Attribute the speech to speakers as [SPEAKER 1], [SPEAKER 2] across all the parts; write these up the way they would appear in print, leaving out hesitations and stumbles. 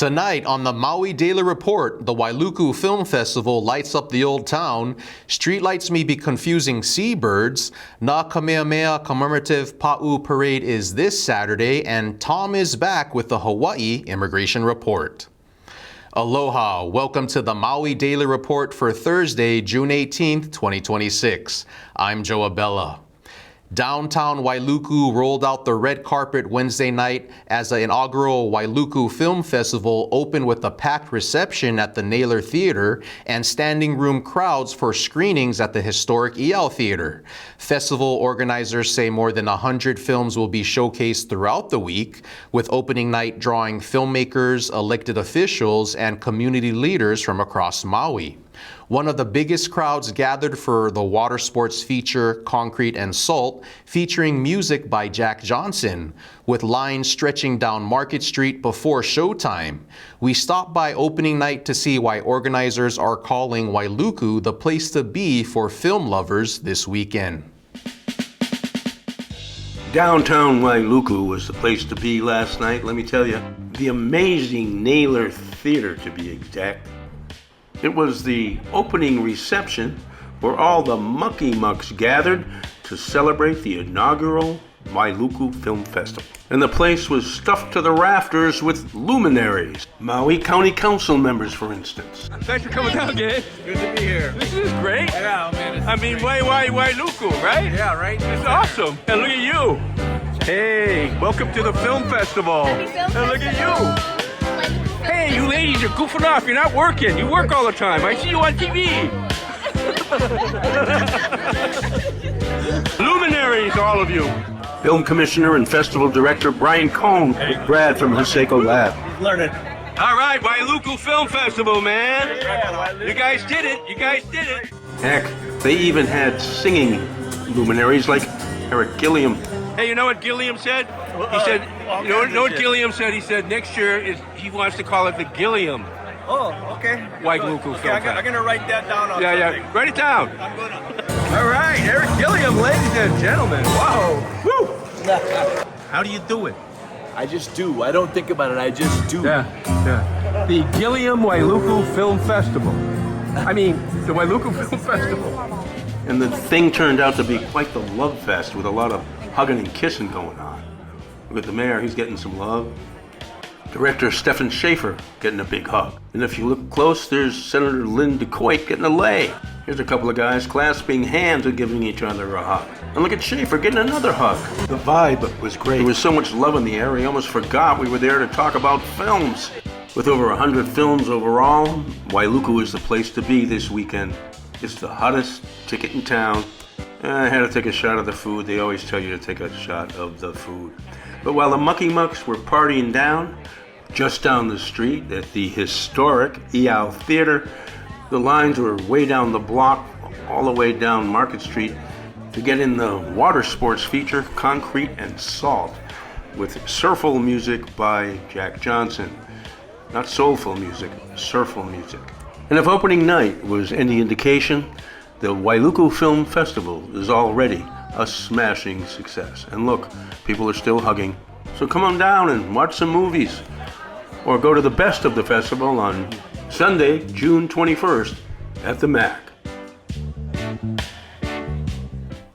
[SPEAKER 1] Tonight on the Maui Daily Report, the Wailuku Film Festival lights up the old town, streetlights may be confusing seabirds, Na Kamehameha commemorative Pa'u parade is this Saturday, and Tom is back with the Hawaii Immigration Report. Aloha, welcome to the Maui Daily Report for Thursday, June 18th, 2026. I'm Joab. Downtown Wailuku rolled out the red carpet Wednesday night as the inaugural Wailuku Film Festival opened with a packed reception at the Naylor Theater and standing room crowds for screenings at the historic Iao Theater. Festival organizers say more than 100 films will be showcased throughout the week, with opening night drawing filmmakers, elected officials, and community leaders from across Maui. One of the biggest crowds gathered for the water sports feature, Concrete and Salt, featuring music by Jack Johnson, with lines stretching down Market Street before showtime. We stopped by opening night to see why organizers are calling Wailuku the place to be for film lovers this weekend.
[SPEAKER 2] Downtown Wailuku was the place to be last night, let me tell you. The amazing Naylor Theater, to be exact. It was the opening reception where all the mucky mucks gathered to celebrate the inaugural Wailuku Film Festival. And the place was stuffed to the rafters with luminaries. Maui County Council members, for instance.
[SPEAKER 3] Thanks for coming down, Gabe.
[SPEAKER 4] Good to be here.
[SPEAKER 3] This is great.
[SPEAKER 4] Yeah, man.
[SPEAKER 3] I mean, Wailuku, right?
[SPEAKER 4] Yeah, right?
[SPEAKER 3] It's awesome. And look at you. Hey, welcome to the film festival. And look at you. Hey, you ladies are goofing off. You're not working. You work all the time. I see you on TV. Luminaries, all of you.
[SPEAKER 2] Film Commissioner and Festival Director Brian Kohne, Brad from Hiseko Lab.
[SPEAKER 4] Learning.
[SPEAKER 3] All right, Wailuku Film Festival, man. You guys did it. You guys did it.
[SPEAKER 2] Heck, they even had singing luminaries like Eric Gilliam.
[SPEAKER 3] Hey, you know what Gilliam said? He said, you know what Gilliam said? He said next year he wants to call it the Gilliam
[SPEAKER 4] Oh, okay.
[SPEAKER 3] Wailuku Film
[SPEAKER 4] Okay, I'm going to write that down on something.
[SPEAKER 3] Write it down.
[SPEAKER 4] I'm going to.
[SPEAKER 3] All right, Eric Gilliam, ladies and gentlemen. Wow. Woo.
[SPEAKER 4] How do you do it?
[SPEAKER 5] I just do. I don't think about it. I just do.
[SPEAKER 3] Yeah. The Gilliam Wailuku Film Festival. I mean, the Wailuku Film Festival.
[SPEAKER 2] And the thing turned out to be quite the love fest with a lot of hugging and kissing going on. Look at the mayor, he's getting some love. Director Stephen Schaefer getting a big hug. And if you look close, there's Senator Lynn DeCoit getting a lay. Here's a couple of guys clasping hands and giving each other a hug. And look at Schaefer getting another hug. The vibe was great. There was so much love in the air, we almost forgot we were there to talk about films. With over 100 films overall, Wailuku is the place to be this weekend. It's the hottest ticket in town. I had to take a shot of the food. They always tell you to take a shot of the food. But while the mucky mucks were partying down, just down the street at the historic Iao Theater, the lines were way down the block, all the way down Market Street to get in the water sports feature, Concrete and Salt, with surful music by Jack Johnson. Not soulful music, surful music. And if opening night was any indication, the Wailuku Film Festival is already a smashing success. And look, people are still hugging. So come on down and watch some movies. Or go to the best of the festival on Sunday, June 21st at the MAC.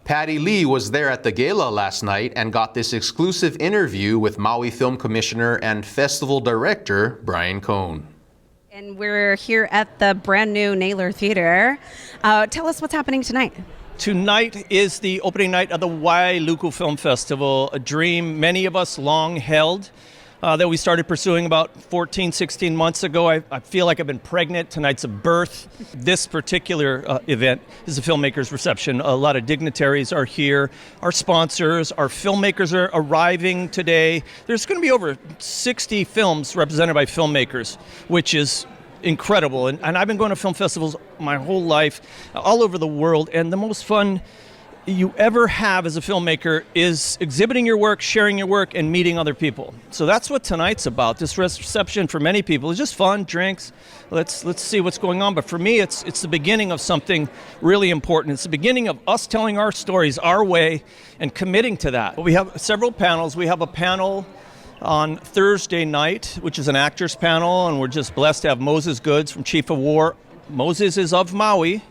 [SPEAKER 1] Patty Lee was there at the gala last night and got this exclusive interview with Maui Film Commissioner and Festival Director Brian Kohne.
[SPEAKER 6] And we're here at the brand new Naylor Theater. Tell us what's happening tonight.
[SPEAKER 7] Tonight is the opening night of the Wailuku Film Festival, a dream many of us long held that we started pursuing about 14, 16 months ago. I feel like I've been pregnant. Tonight's a birth. This particular event is a filmmakers reception. A lot of dignitaries are here. Our sponsors, our filmmakers are arriving today. There's going to be over 60 films represented by filmmakers, which is incredible. And I've been going to film festivals my whole life, all over the world. And the most fun you ever have as a filmmaker is exhibiting your work, sharing your work, and meeting other people. So that's what tonight's about. This reception for many people is just fun, drinks. Let's see what's going on. But for me, it's the beginning of something really important. It's the beginning of us telling our stories our way and committing to that. We have several panels. We have a panel on Thursday night, which is an actors panel, and we're just blessed to have Moses Goods from Chief of War. Moses is of Maui.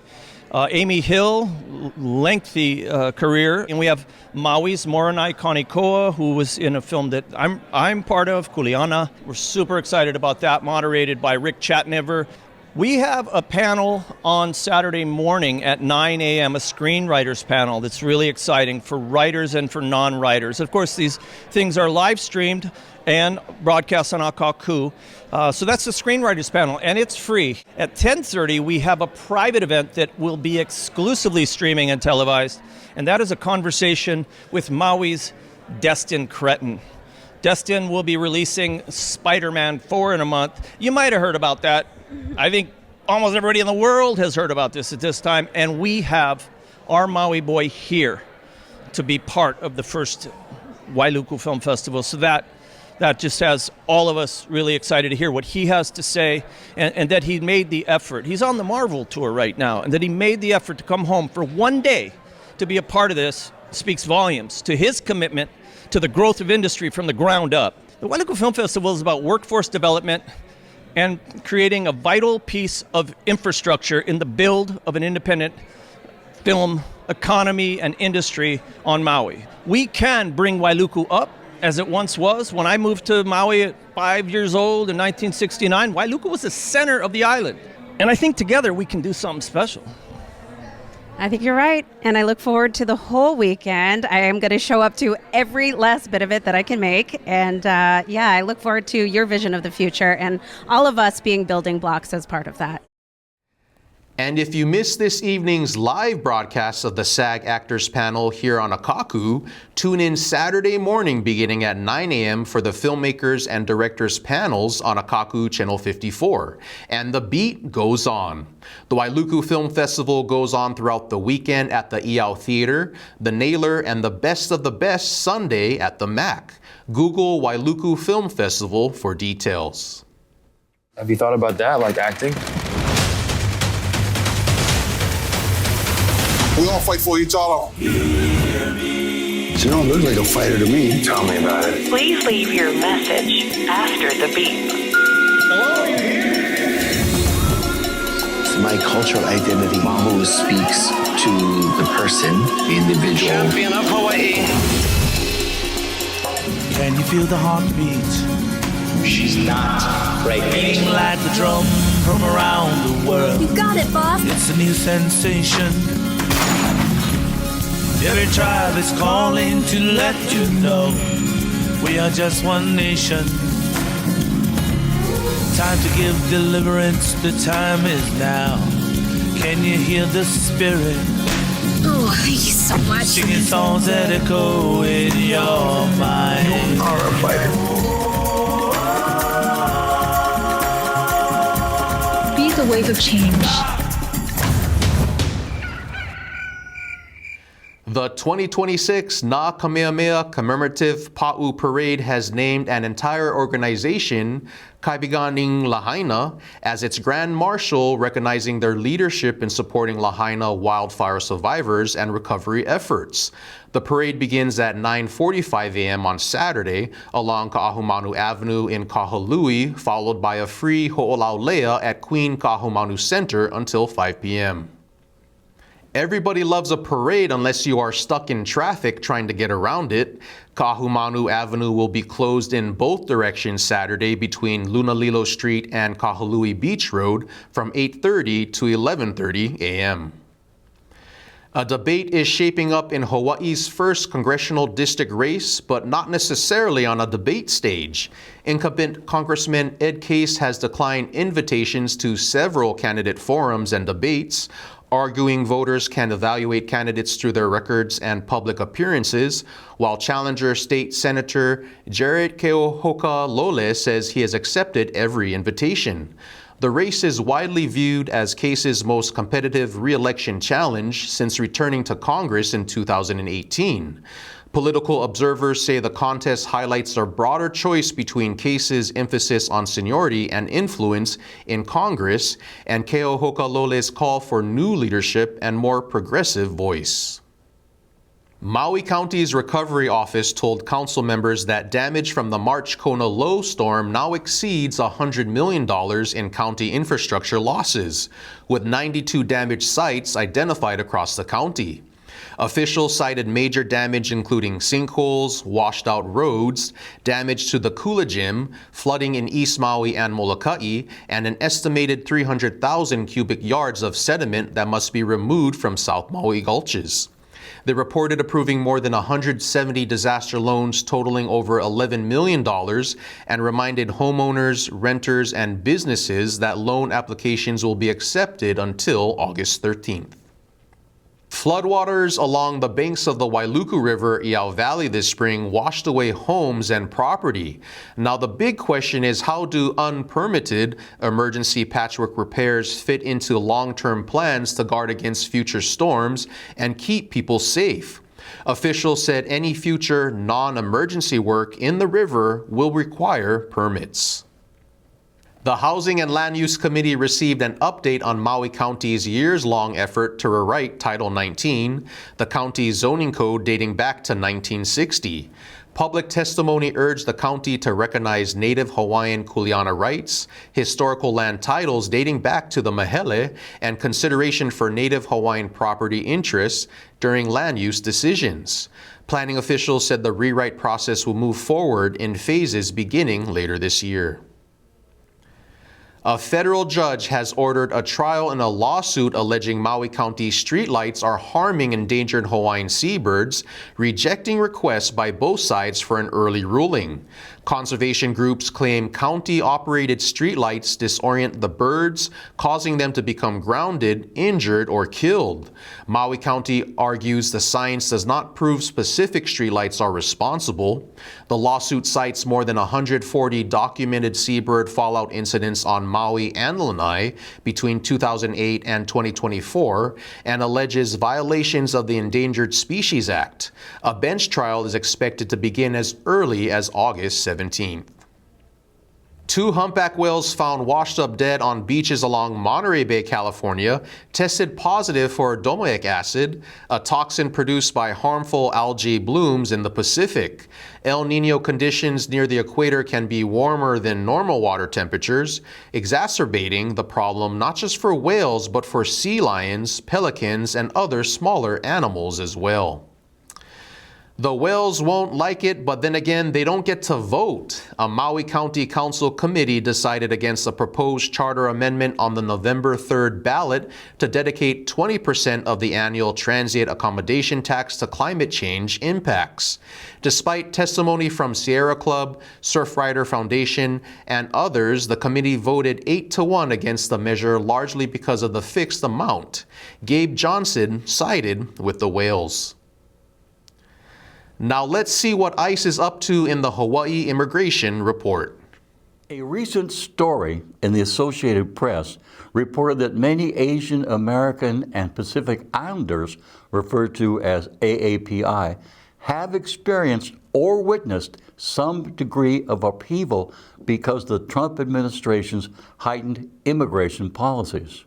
[SPEAKER 7] Amy Hill, lengthy career, and we have Maui's Moranai Kanikoa, who was in a film that I'm part of, Kuleana. We're super excited about that, moderated by Rick Chatnever. We have a panel on Saturday morning at 9 a.m., a screenwriters panel that's really exciting for writers and for non-writers. Of course, these things are live streamed and broadcast on Akakū. So that's the screenwriters panel, and it's free. At 10:30, we have a private event that will be exclusively streaming and televised, and that is a conversation with Maui's Destin Cretton. Destin will be releasing Spider-Man 4 in a month. You might have heard about that. I think almost everybody in the world has heard about this at this time, and we have our Maui boy here to be part of the first Wailuku Film Festival. So that just has all of us really excited to hear what he has to say, and that he made the effort. He's on the Marvel tour right now, and that he made the effort to come home for one day to be a part of this speaks volumes to his commitment to the growth of industry from the ground up. The Wailuku Film Festival is about workforce development and creating a vital piece of infrastructure in the build of an independent film economy and industry on Maui. We can bring Wailuku up as it once was. When I moved to Maui at 5 years old in 1969, Wailuku was the center of the island. And I think together we can do something special.
[SPEAKER 6] I think you're right, and I look forward to the whole weekend. I am going to show up to every last bit of it that I can make, and I look forward to your vision of the future and all of us being building blocks as part of that.
[SPEAKER 1] And if you missed this evening's live broadcast of the SAG Actors Panel here on Akakū, tune in Saturday morning beginning at 9 a.m. for the Filmmakers and Directors panels on Akakū Channel 54. And the beat goes on. The Wailuku Film Festival goes on throughout the weekend at the Iao Theater, the Naylor, and the Best of the Best Sunday at the MAC. Google Wailuku Film Festival for details.
[SPEAKER 8] Have you thought about that, like acting?
[SPEAKER 9] We all fight for each other.
[SPEAKER 10] You don't look like a fighter to me.
[SPEAKER 8] Tell me about it.
[SPEAKER 11] Please leave your message after the beep.
[SPEAKER 10] Hello, you here? My cultural identity always speaks to the person, the individual.
[SPEAKER 11] Champion of Hawaii.
[SPEAKER 12] Can you feel the heartbeat?
[SPEAKER 10] She's not right.
[SPEAKER 12] Beating like the drum from around the world.
[SPEAKER 13] You got it, boss.
[SPEAKER 12] It's a new sensation. Every tribe is calling to let you know we are just one nation. Time to give deliverance, the time is now. Can you hear the spirit?
[SPEAKER 13] Oh, thank you so much.
[SPEAKER 12] Singing songs that echo in your mind.
[SPEAKER 10] You are a fighter.
[SPEAKER 13] Be the wave of change.
[SPEAKER 1] The 2026 Nā Kamehameha Commemorative Pa'u Parade has named an entire organization, Kaibiganing Lahaina, as its Grand Marshal, recognizing their leadership in supporting Lahaina wildfire survivors and recovery efforts. The parade begins at 9:45 a.m. on Saturday along Ka'ahumanu Avenue in Kahului, followed by a free ho'olaulea at Queen Ka'ahumanu Center until 5 p.m. Everybody loves a parade unless you are stuck in traffic trying to get around it. Kahumanu Avenue will be closed in both directions Saturday between Lunalilo Street and Kahului Beach Road from 8:30 to 11:30 a.m. A debate is shaping up in Hawaii's first congressional district race, but not necessarily on a debate stage. Incumbent Congressman Ed Case has declined invitations to several candidate forums and debates, arguing voters can evaluate candidates through their records and public appearances, while challenger State Senator Jared Keohoka Lole says he has accepted every invitation. The race is widely viewed as Case's most competitive re-election challenge since returning to Congress in 2018. Political observers say the contest highlights a broader choice between Case's emphasis on seniority and influence in Congress and Keohoka Lole's call for new leadership and more progressive voice. Maui County's Recovery Office told council members that damage from the March Kona low storm now exceeds $100 million in county infrastructure losses, with 92 damaged sites identified across the county. Officials cited major damage including sinkholes, washed out roads, damage to the Kula Gym, flooding in East Maui and Molokai, and an estimated 300,000 cubic yards of sediment that must be removed from South Maui gulches. They reported approving more than 170 disaster loans totaling over $11 million and reminded homeowners, renters, and businesses that loan applications will be accepted until August 13th. Floodwaters along the banks of the Wailuku River, Iao Valley this spring washed away homes and property. Now the big question is, how do unpermitted emergency patchwork repairs fit into long-term plans to guard against future storms and keep people safe? Officials said any future non-emergency work in the river will require permits. The Housing and Land Use Committee received an update on Maui County's years-long effort to rewrite Title 19, the county's zoning code dating back to 1960. Public testimony urged the county to recognize Native Hawaiian Kuleana rights, historical land titles dating back to the Mahele, and consideration for Native Hawaiian property interests during land use decisions. Planning officials said the rewrite process will move forward in phases beginning later this year. A federal judge has ordered a trial in a lawsuit alleging Maui County streetlights are harming endangered Hawaiian seabirds, rejecting requests by both sides for an early ruling. Conservation groups claim county-operated streetlights disorient the birds, causing them to become grounded, injured, or killed. Maui County argues the science does not prove specific streetlights are responsible. The lawsuit cites more than 140 documented seabird fallout incidents on Maui and Lanai between 2008 and 2024 and alleges violations of the Endangered Species Act. A bench trial is expected to begin as early as August 17th. 2 humpback whales found washed up dead on beaches along Monterey Bay, California, tested positive for domoic acid, a toxin produced by harmful algae blooms in the Pacific. El Nino conditions near the equator can be warmer than normal water temperatures, exacerbating the problem not just for whales but for sea lions, pelicans, and other smaller animals as well. The whales won't like it, but then again, they don't get to vote. A Maui County Council committee decided against a proposed charter amendment on the November 3rd ballot to dedicate 20% of the annual transient accommodation tax to climate change impacts. Despite testimony from Sierra Club, Surfrider Foundation, and others, the committee voted 8-1 against the measure, largely because of the fixed amount. Gabe Johnson sided with the whales. Now let's see what ICE is up to in the Hawaii Immigration Report.
[SPEAKER 9] A recent story in the Associated Press reported that many Asian American and Pacific Islanders, referred to as AAPI, have experienced or witnessed some degree of upheaval because of the Trump administration's heightened immigration policies.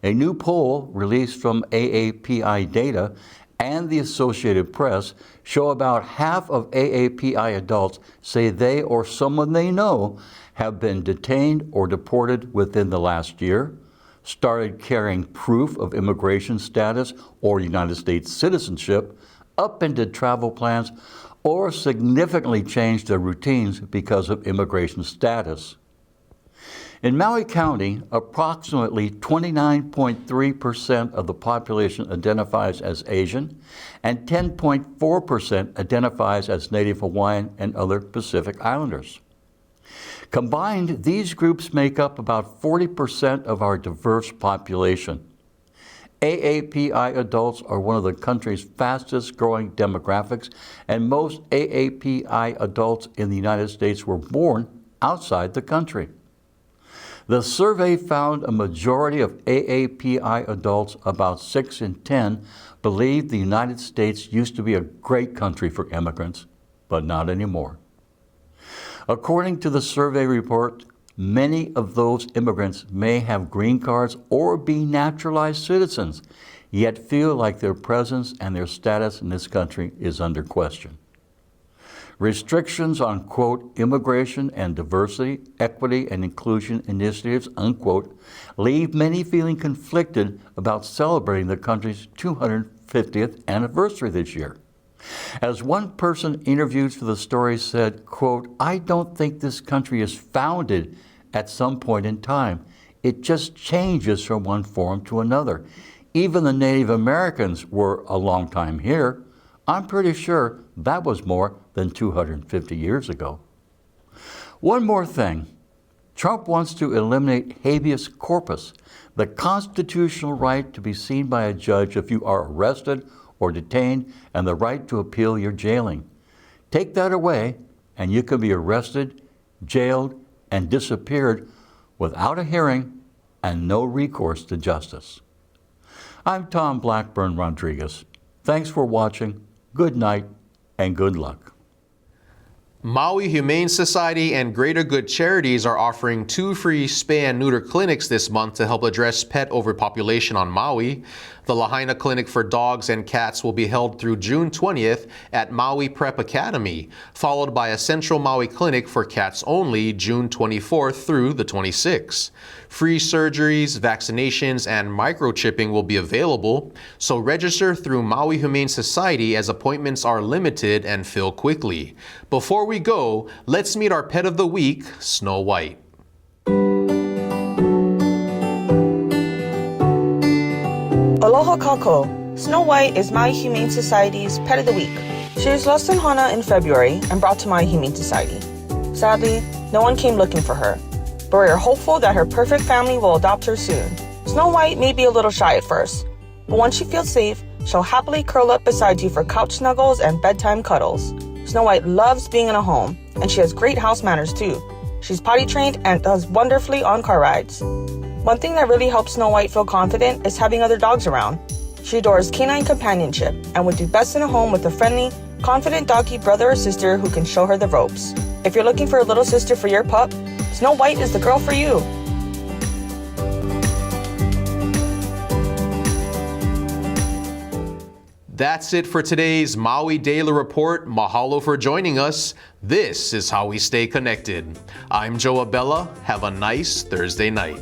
[SPEAKER 9] A new poll released from AAPI data and the Associated Press show about half of AAPI adults say they or someone they know have been detained or deported within the last year, started carrying proof of immigration status or United States citizenship, upended travel plans, or significantly changed their routines because of immigration status. In Maui County, approximately 29.3% of the population identifies as Asian, and 10.4% identifies as Native Hawaiian and other Pacific Islanders. Combined, these groups make up about 40% of our diverse population. AAPI adults are one of the country's fastest growing demographics, and most AAPI adults in the United States were born outside the country. The survey found a majority of AAPI adults, about 6 in 10, believe the United States used to be a great country for immigrants, but not anymore. According to the survey report, Many of those immigrants may have green cards or be naturalized citizens, yet feel like their presence and their status in this country is under question. Restrictions on, quote, immigration and diversity, equity, and inclusion initiatives, unquote, leave many feeling conflicted about celebrating the country's 250th anniversary this year. As one person interviewed for the story said, quote, I don't think this country is founded at some point in time. It just changes from one form to another. Even the Native Americans were a long time here. I'm pretty sure that was more than 250 years ago. One more thing. Trump wants to eliminate habeas corpus, the constitutional right to be seen by a judge if you are arrested or detained, and the right to appeal your jailing. Take that away, and you can be arrested, jailed, and disappeared without a hearing and no recourse to justice. I'm Tom Blackburn-Rodriguez. Thanks for watching. Good night and good luck.
[SPEAKER 1] Maui Humane Society and Greater Good Charities are offering 2 free spay and neuter clinics this month to help address pet overpopulation on Maui. The Lahaina Clinic for Dogs and Cats will be held through June 20th at Maui Prep Academy, followed by a Central Maui Clinic for Cats only June 24th through the 26th. Free surgeries, vaccinations, and microchipping will be available, so register through Maui Humane Society as appointments are limited and fill quickly. Before we go, let's meet our pet of the week, Snow White.
[SPEAKER 14] Aloha kako. Snow White is Maui Humane Society's Pet of the Week. She was lost in Hana in February and brought to Maui Humane Society. Sadly, no one came looking for her, but we are hopeful that her perfect family will adopt her soon. Snow White may be a little shy at first, but once she feels safe, she'll happily curl up beside you for couch snuggles and bedtime cuddles. Snow White loves being in a home, and she has great house manners too. She's potty trained and does wonderfully on car rides. One thing that really helps Snow White feel confident is having other dogs around. She adores canine companionship and would do best in a home with a friendly, confident doggy brother or sister who can show her the ropes. If you're looking for a little sister for your pup, Snow White is the girl for you.
[SPEAKER 1] That's it for today's Maui Daily Report. Mahalo for joining us. This is how we stay connected. I'm Joab. Have a nice Thursday night.